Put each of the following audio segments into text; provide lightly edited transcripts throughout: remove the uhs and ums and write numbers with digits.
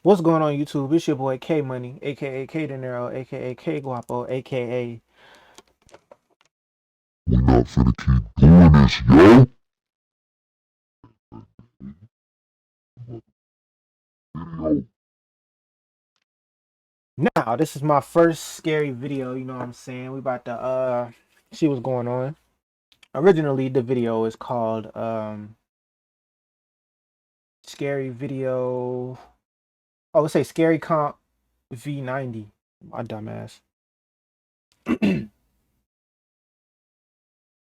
What's going on YouTube? It's your boy K Money, aka K De Niro, aka KGuapoo, aka We not finna keep doing this, yo. Video. now. This is my first scary video, you know what I'm saying? We about to see what's going on. Originally the video is called Scary Video. Oh, let's say Scary Comp V90. My dumbass.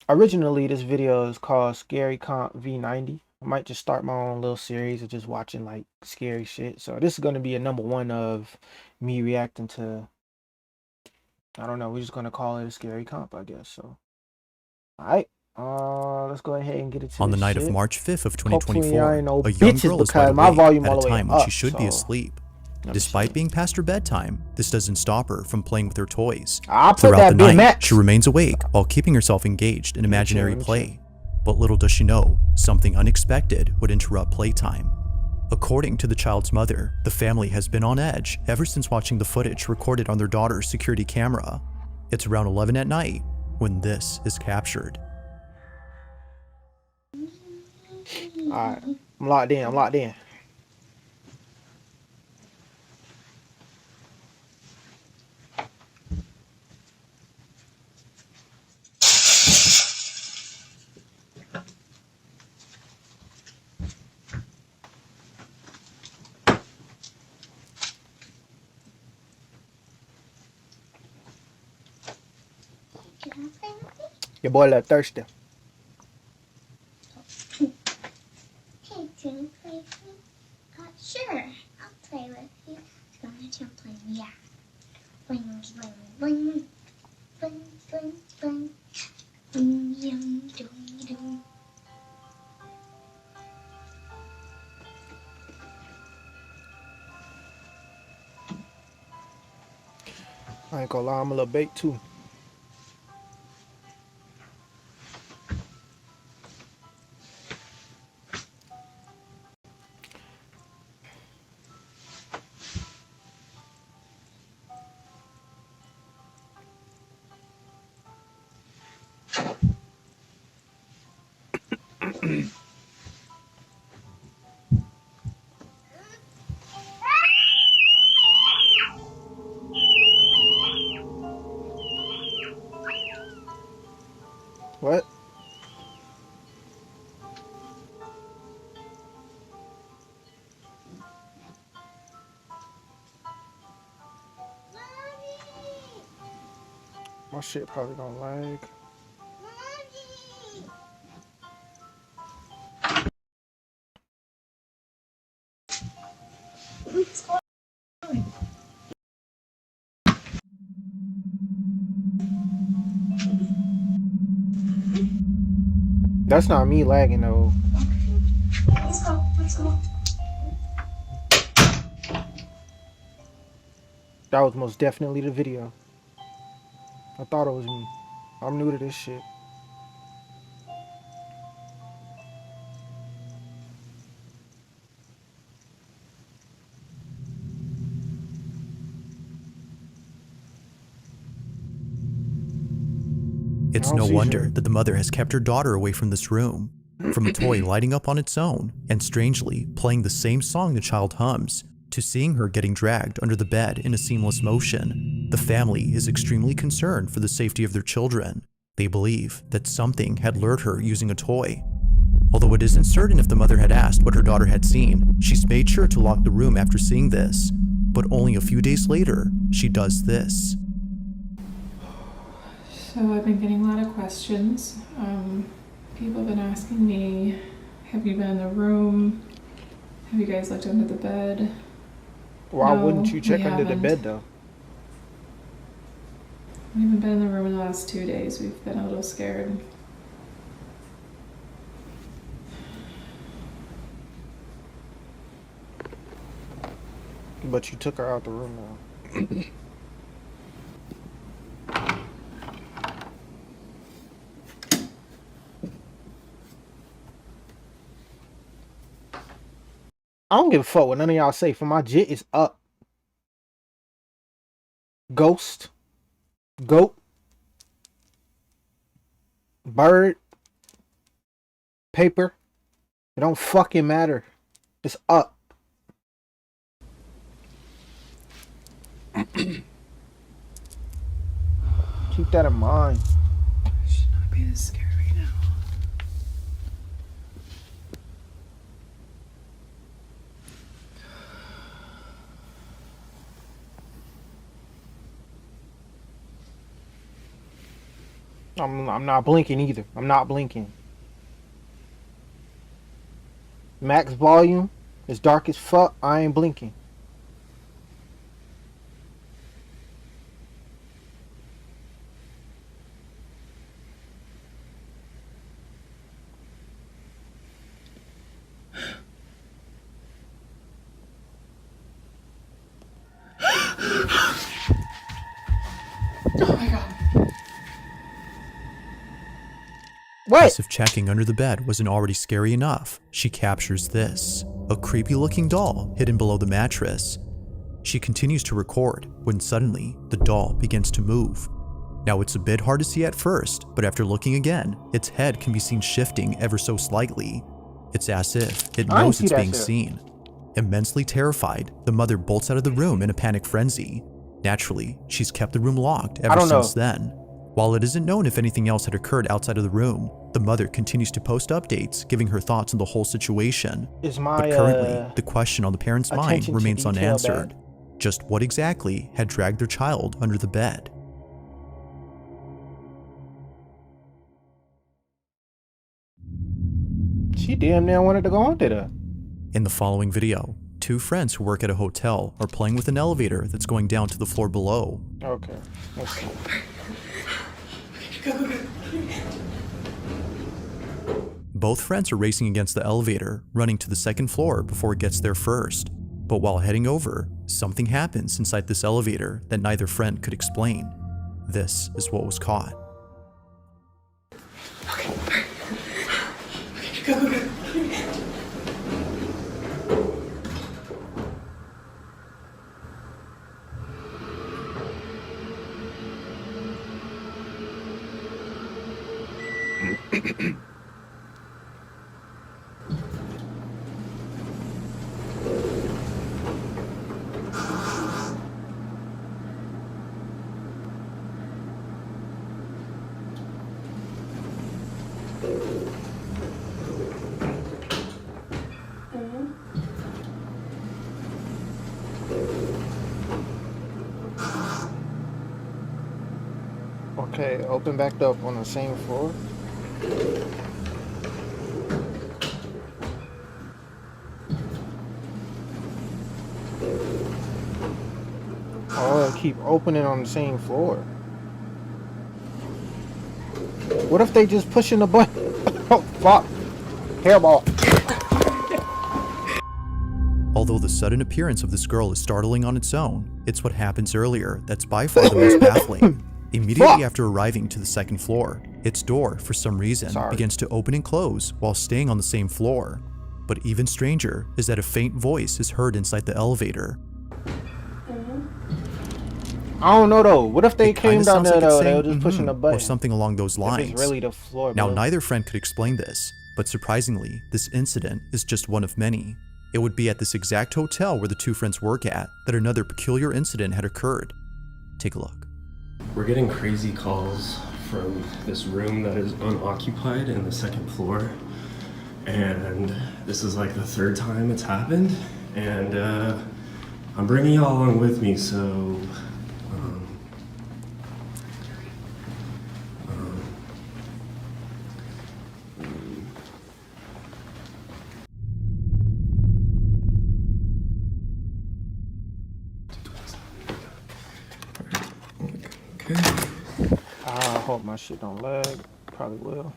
Originally this video is called Scary Comp V90. I might just start my own little series of just watching like scary shit. So this is gonna be a #1 of me reacting to, I don't know, we're just gonna call it a scary comp, I guess. So alright. Let's go ahead and get into On the this night of shit. March 5th of Hopefully y'all 2024, ain't no a young bitches girl is wide because my awake volume at all a the way time when she up. should be So asleep. let me Despite see. being past her bedtime, this doesn't stop her from playing with her toys. I put Throughout the that bit night, max. she remains awake while keeping herself engaged in imaginary Let me play. But little does she know, something unexpected would interrupt playtime. According to the child's mother, the family has been on edge ever since watching the footage recorded on their daughter's security camera. It's around 11 at night when this is captured. Alright. I'm locked in. I'm locked in. Can I play with you? Your boy look thirsty. Hey, do you want to play with me? Sure, I'll play with you. Go ahead and play. Yeah. Bling, bling, bling. Bling, bling, bling. Bing, yum, doo, doo. I ain't gonna lie, I'm a little baked too. What? My shit probably gonna lag. That's not me lagging though. Let's go, let's go. That was most definitely the video. I thought it was me. I'm new to this shit. I It's don't no see wonder shit. that the mother has kept her daughter away from this room, from a toy lighting up on its own and strangely playing the same song the child hums, to seeing her getting dragged under the bed in a seamless motion. The family is extremely concerned for the safety of their children. They believe that something had lured her using a toy. Although it isn't certain if the mother had asked what her daughter had seen, she's made sure to lock the room after seeing this. But only a few days later, she does this. So I've been getting a lot of questions. People have been asking me, have you been in the room? Have you guys looked under the bed? Why No, wouldn't you check we under the haven't. bed though? We haven't been in the room in the last 2 days. We've been a little scared. But you took her out the room now. I don't give a fuck what none of y'all say. For my jit is up. Ghost. Goat. Bird. Paper. It don't fucking matter. It's up. Keep that in mind. It should not be this scary right now. I'm not blinking either. I'm not blinking. Max volume. It's dark as fuck. I ain't blinking. Oh my god. What? As if checking under the bed wasn't already scary enough, she captures this, a creepy looking doll hidden below the mattress. She continues to record when suddenly the doll begins to move. Now it's a bit hard to see at first, but after looking again, its head can be seen shifting ever so slightly. It's as if it knows it's being seen. Immensely terrified, the mother bolts out of the room in a panic frenzy. Naturally, she's kept the room locked ever since then. While it isn't known if anything else had occurred outside of the room, the mother continues to post updates giving her thoughts on the whole situation. But currently, the question on the parents' mind remains unanswered. Just what exactly had dragged their child under the bed? She damn near wanted to go under there. In the following video, two friends who work at a hotel are playing with an elevator that's going down to the floor below. Okay. Both friends are racing against the elevator, running to the second floor before it gets there first. But while heading over, something happens inside this elevator that neither friend could explain. This is what was caught. Go. Okay, open back up on the same floor. Oh, keep opening on the same floor. What if they just pushing the button? Oh, fuck. Hairball. Although the sudden appearance of this girl is startling on its own, it's what happens earlier that's by far the most baffling. Immediately after arriving to the second floor, its door, for some reason, begins to open and close while staying on the same floor. But even stranger is that a faint voice is heard inside the elevator. I don't know though. What if they came down there though? They were just pushing the button. Or something along those lines. It's really the floor. Now, neither friend could explain this, but surprisingly, this incident is just one of many. It would be at this exact hotel where the two friends work at that another peculiar incident had occurred. Take a look. We're getting crazy calls from this room that is unoccupied in the second floor, and this is like the third time it's happened, and I'm bringing y'all along with me, so okay. I hope my shit don't lag. Probably will.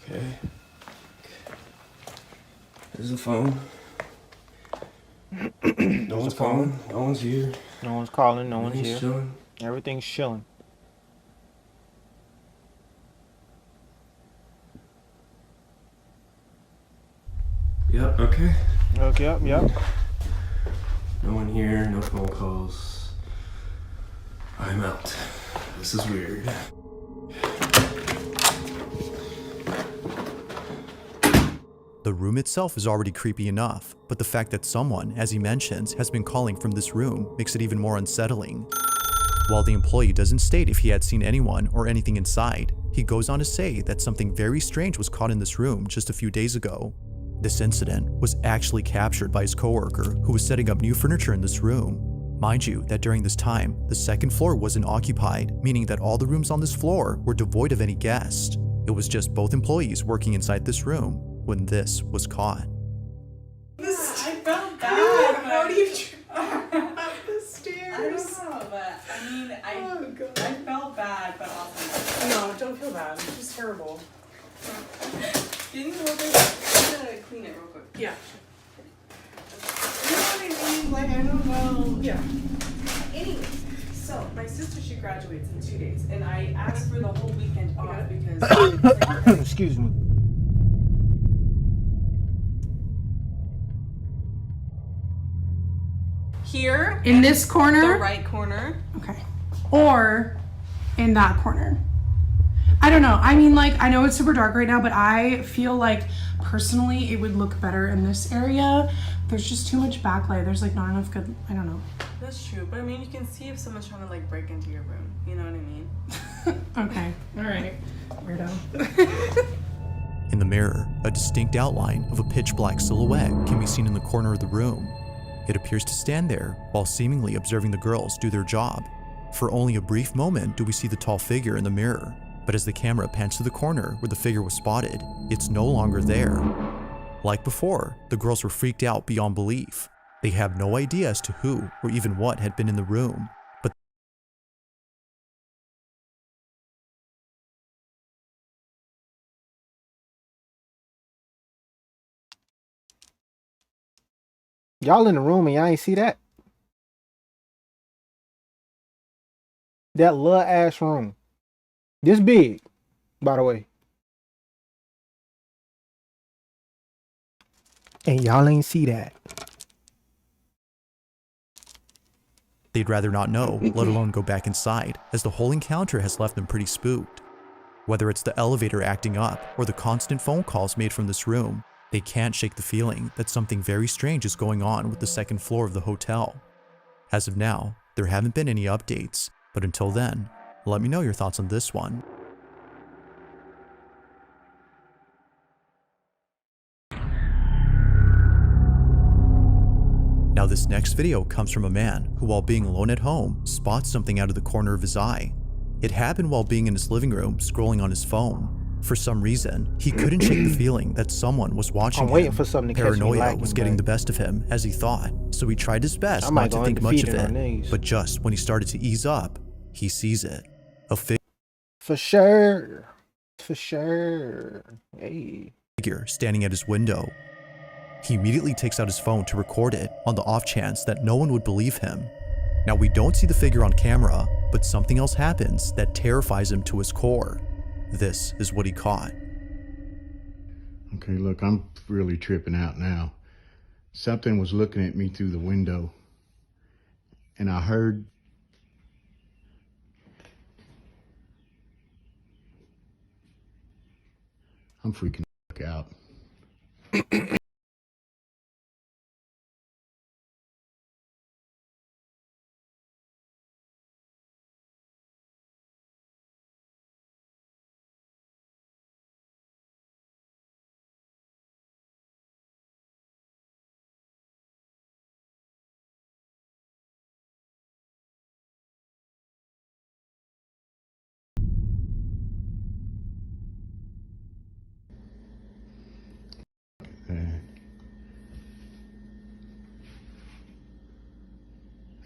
Okay. There's the phone. answer one's the phone. calling. No one's here. No one's calling. No one's Everything's here. chilling. Everything's chilling. Yep. Okay. Okay. Yep. No one here. No phone calls. I'm out. This is weird. The room itself is already creepy enough, but the fact that someone, as he mentions, has been calling from this room makes it even more unsettling. While the employee doesn't state if he had seen anyone or anything inside, he goes on to say that something very strange was caught in this room just a few days ago. This incident was actually captured by his coworker who was setting up new furniture in this room. Mind you that during this time, the second floor wasn't occupied, meaning that all the rooms on this floor were devoid of any guests. It was just both employees working inside this room when this was caught. I felt bad. How do you up the stairs? I don't know, but I mean, I felt bad, but also No, don't feel bad. It's just terrible. didn't you want to clean it real quick? Yeah. You know what I mean? Like, I don't know. Yeah. Anyways, so my sister, she graduates in 2 days, and I asked for the whole weekend off because Excuse me. here In this corner? the right corner. Okay. Or in that corner. I don't know. I mean, like, I know it's super dark right now, but I feel like personally it would look better in this area. There's just too much backlight. There's like not enough good, I don't know. That's true, but I mean, you can see if someone's trying to like break into your room. You know what I mean? Okay. All right. Weirdo. In the mirror, a distinct outline of a pitch black silhouette can be seen in the corner of the room. It appears to stand there while seemingly observing the girls do their job. For only a brief moment do we see the tall figure in the mirror, but as the camera pans to the corner where the figure was spotted, it's no longer there. Like before, the girls were freaked out beyond belief. They have no idea as to who or even what had been in the room, but Y'all in the room and y'all ain't see that? That little ass room. This big, by the way. And y'all ain't see that. they'd rather not know, let alone go back inside, as the whole encounter has left them pretty spooked. Whether it's the elevator acting up or the constant phone calls made from this room, they can't shake the feeling that something very strange is going on with the second floor of the hotel. As of now, there haven't been any updates, but until then, let me know your thoughts on this one. Now this next video comes from a man who, while being alone at home, spots something out of the corner of his eye. It happened while being in his living room scrolling on his phone. For some reason, he couldn't shake the feeling that someone was watching him. I'm waiting for something to catch me Paranoia lacking, was getting but the best of him, as he thought, so he tried his best I might not to go think much of undefeated on it. these. But just when he started to ease up, he sees it. A For sure. For sure. Hey. figure standing at his window. He immediately takes out his phone to record it on the off chance that no one would believe him. Now we don't see the figure on camera, but something else happens that terrifies him to his core. This is what he caught. Okay, look, I'm really tripping out now. Something was looking at me through the window, and I heard I'm freaking the fuck out.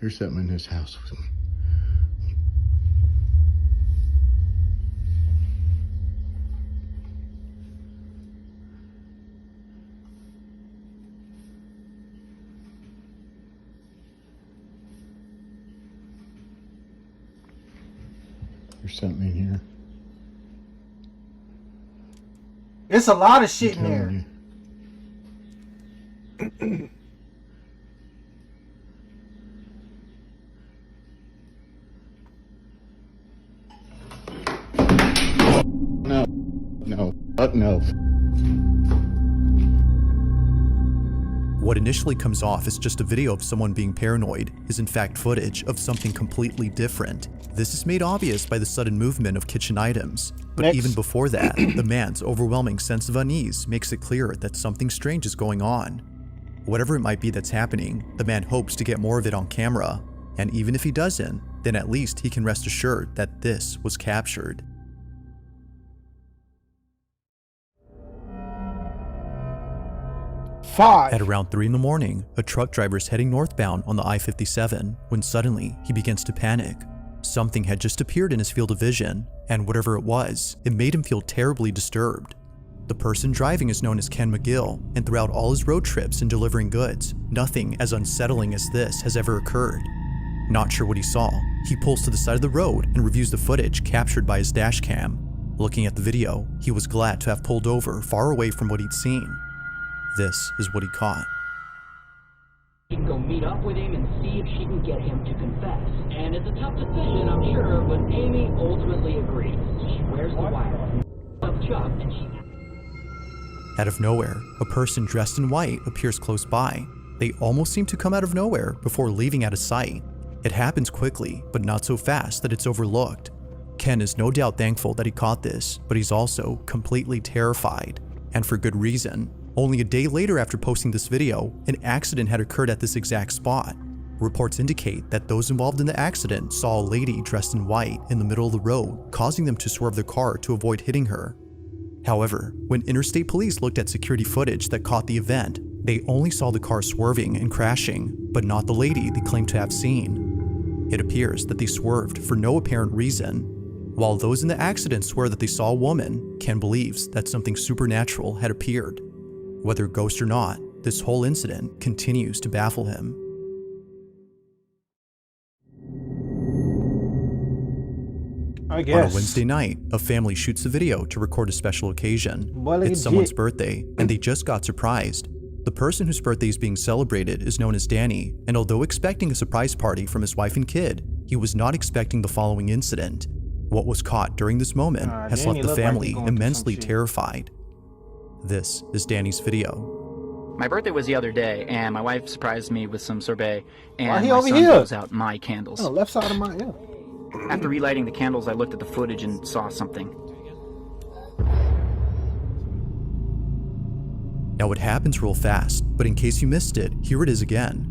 There's something in this house with me. There's something in here. It's a lot of I'm shit in there. telling you. No. No. No. What initially comes off as just a video of someone being paranoid is in fact footage of something completely different. This is made obvious by the sudden movement of kitchen items. But Next. even before that, the man's overwhelming sense of unease makes it clear that something strange is going on. Whatever it might be that's happening, the man hopes to get more of it on camera. And even if he doesn't, then at least he can rest assured that this was captured. Five. At around 3 in the morning, a truck driver is heading northbound on the I-57 when suddenly he begins to panic. Something had just appeared in his field of vision, and whatever it was, it made him feel terribly disturbed. The person driving is known as Ken McGill, and throughout all his road trips and delivering goods, nothing as unsettling as this has ever occurred. Not sure what he saw, he pulls to the side of the road and reviews the footage captured by his dash cam. Looking at the video, he was glad to have pulled over far away from what he'd seen. This is what he caught. She can go meet up with him and see if she can get him to confess. And it's a tough decision, I'm sure, but Amy ultimately agrees. She wears the wire of Chuck, and she... Out of nowhere, a person dressed in white appears close by. They almost seem to come out of nowhere before leaving out of sight. It happens quickly, but not so fast that it's overlooked. Ken is no doubt thankful that he caught this, but he's also completely terrified. And for good reason. Only a day later after posting this video, an accident had occurred at this exact spot. Reports indicate that those involved in the accident saw a lady dressed in white in the middle of the road, causing them to swerve their car to avoid hitting her. However, when interstate police looked at security footage that caught the event, they only saw the car swerving and crashing, but not the lady they claimed to have seen. It appears that they swerved for no apparent reason. While those in the accident swear that they saw a woman, Ken believes that something supernatural had appeared. Whether ghost or not, this whole incident continues to baffle him. I guess. On a Wednesday night, a family shoots a video to record a special occasion. Well, It's someone's birthday, and they just got surprised. The person whose birthday is being celebrated is known as Danny, and although expecting a surprise party from his wife and kid, he was not expecting the following incident. What was caught during this moment has Danny left the looked like family he going through some immensely shit. terrified. This is Danny's video. My birthday was the other day, and my wife surprised me with some sorbet, and Why he my over son here? blows out my candles. Oh, left side of my ear. After relighting the candles, I looked at the footage and saw something. Now it happens real fast, but in case you missed it, here it is again.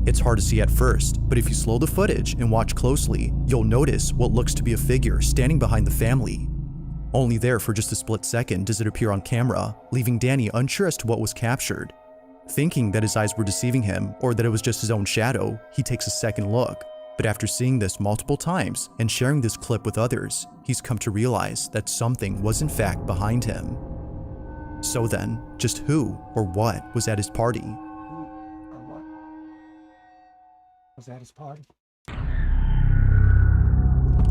It's hard to see at first, but if you slow the footage and watch closely, you'll notice what looks to be a figure standing behind the family. Only there for just a split second does it appear on camera, leaving Danny unsure as to what was captured. Thinking that his eyes were deceiving him or that it was just his own shadow, he takes a second look. But after seeing this multiple times and sharing this clip with others, he's come to realize that something was in fact behind him. So then, just who or what was at his party? Was that his party?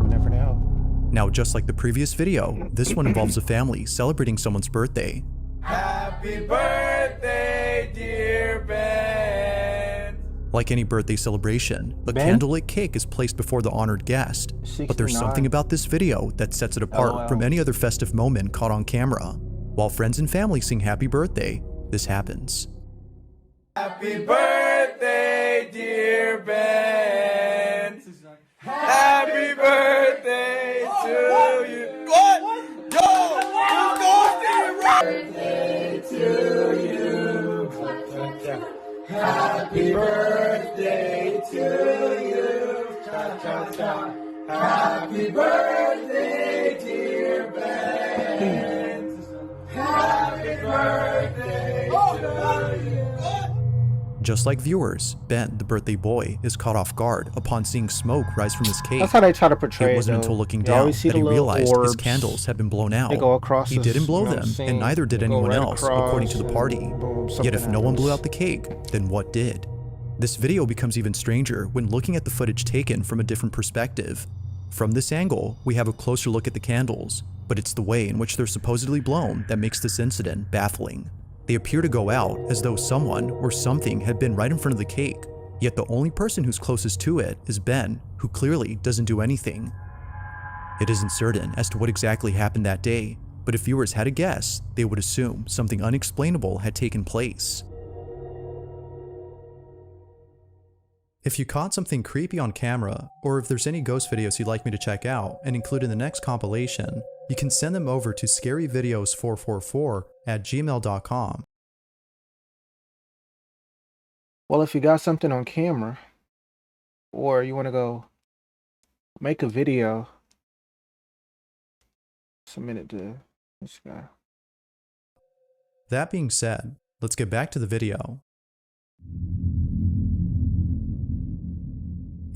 We never know. Now, just like the previous video, this one involves a family celebrating someone's birthday. Happy birthday, dear Ben. Like any birthday celebration, a Ben? candlelit cake is placed before the honored guest. But there's 69. something about this video that sets it apart LOL. from any other festive moment caught on camera. While friends and family sing happy birthday, this happens. Happy birthday, dear Ben. Happy birthday to you. What? Yo, you going to birthday to you. Happy birthday to you. Cha cha cha. Happy birthday, dear Ben. Happy birthday to you. Just like viewers, Ben, the birthday boy, is caught off guard upon seeing smoke rise from his cake. That's how they try to portray it. It wasn't though. until looking You down always see that he the little realized his orbs. candles had been blown out. They go across He his- didn't blow you know what them, I'm saying? and neither did They go anyone right else, across according to the and party. boom, Yet something if no one blew happens. out the cake, then what did? This video becomes even stranger when looking at the footage taken from a different perspective. From this angle, we have a closer look at the candles, but it's the way in which they're supposedly blown that makes this incident baffling. They appear to go out as though someone or something had been right in front of the cake, yet the only person who's closest to it is Ben, who clearly doesn't do anything. It isn't certain as to what exactly happened that day, but if viewers had a guess, they would assume something unexplainable had taken place. If you caught something creepy on camera, or if there's any ghost videos you'd like me to check out and include in the next compilation, you can send them over to scaryvideos444@gmail.com. Well, if you got something on camera, or you want to go make a video, submit it to this guy. That being said, let's get back to the video.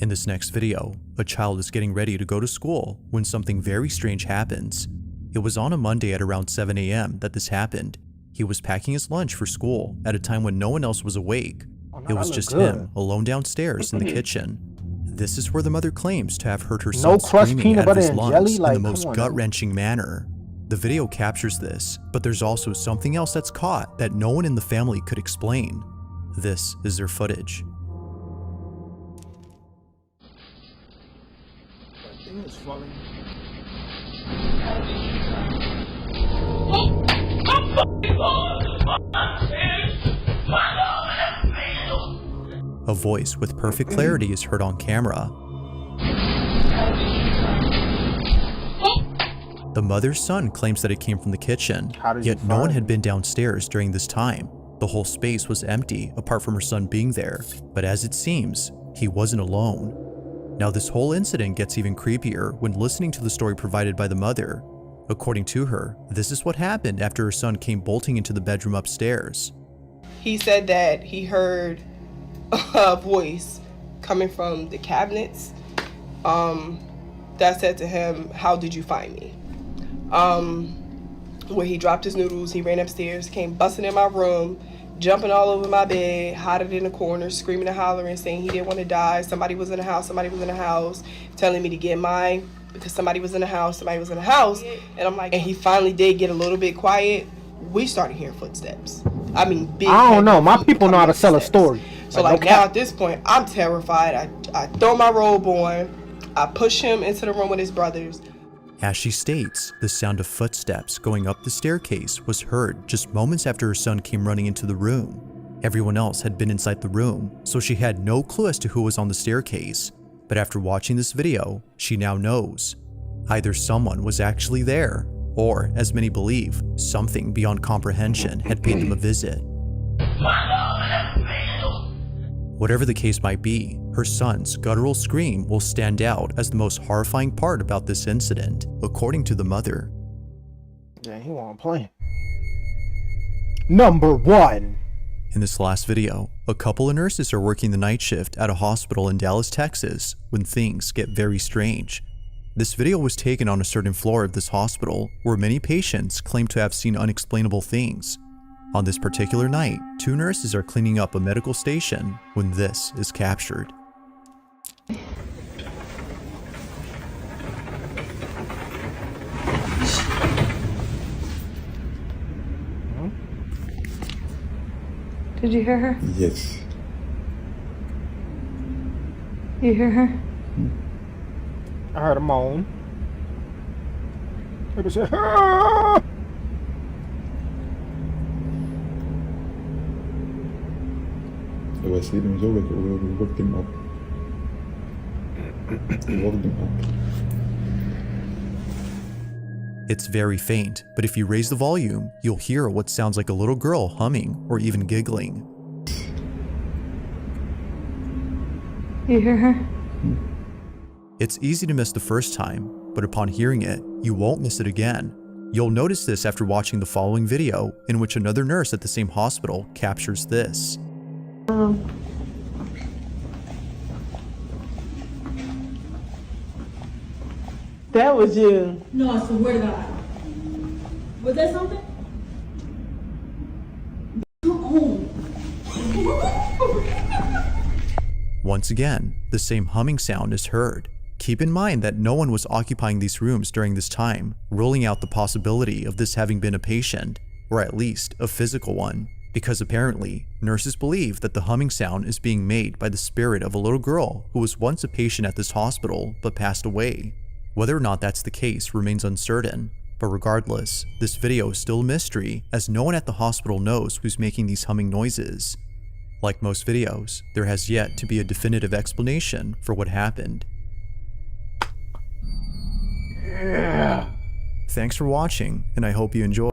In this next video, a child is getting ready to go to school when something very strange happens. It was on a Monday at around 7 a.m. that this happened. He was packing his lunch for school at a time when no one else was awake. It was just him, alone downstairs in the kitchen. This is where the mother claims to have heard her son screaming out of his lungs in the most gut-wrenching manner. The video captures this, but there's also something else that's caught that no one in the family could explain. This is their footage. A voice with perfect clarity is heard on camera. The mother's son claims that it came from the kitchen, yet no one had been downstairs during this time. The whole space was empty apart from her son being there, but as it seems, he wasn't alone. Now this whole incident gets even creepier when listening to the story provided by the mother. According to her, this is what happened after her son came bolting into the bedroom upstairs. He said that he heard a voice coming from the cabinets that said to him, "How did you find me?" Where he dropped his noodles, he ran upstairs, came busting in my room, jumping all over my bed, hiding in the corner, screaming and hollering, saying he didn't want to die. Somebody was in the house, telling me to get mine because somebody was in the house. And I'm like, and he finally did get a little bit quiet. We started hearing footsteps. I mean, big. I don't know. My people know how to sell a story. So like now at this point, I'm terrified. I throw my robe on. I push him into the room with his brothers. As she states, the sound of footsteps going up the staircase was heard just moments after her son came running into the room. Everyone else had been inside the room, so she had no clue as to who was on the staircase. But after watching this video, she now knows. Either someone was actually there, or, as many believe, something beyond comprehension had paid them a visit. Whatever the case might be, her son's guttural scream will stand out as the most horrifying part about this incident, according to the mother. Yeah, he wasn't playing. Number 1. In this last video, a couple of nurses are working the night shift at a hospital in Dallas, Texas, when things get very strange. This video was taken on a certain floor of this hospital, where many patients claim to have seen unexplainable things. On this particular night, 2 nurses are cleaning up a medical station when this is captured. Did you hear her? Yes. You hear her? I heard a moan. It was a هو سيدي مزوج ووقت الأب ووقت الأب. It's very faint, but if you raise the volume, you'll hear what sounds like a little girl humming or even giggling. You hear her? It's easy to miss the first time, but upon hearing it, you won't miss it again. You'll notice this after watching the following video, in which another nurse at the same hospital captures this. That was you. No, I swear to God. Was that something? Come on. once again, the same humming sound is heard. Keep in mind that no one was occupying these rooms during this time, ruling out the possibility of this having been a patient, or at least a physical one, because apparently, nurses believe that the humming sound is being made by the spirit of a little girl who was once a patient at this hospital but passed away. Whether or not that's the case remains uncertain, but regardless, this video is still a mystery as no one at the hospital knows who's making these humming noises. Like most videos, there has yet to be a definitive explanation for what happened. Thanks for watching, and I hope you enjoyed.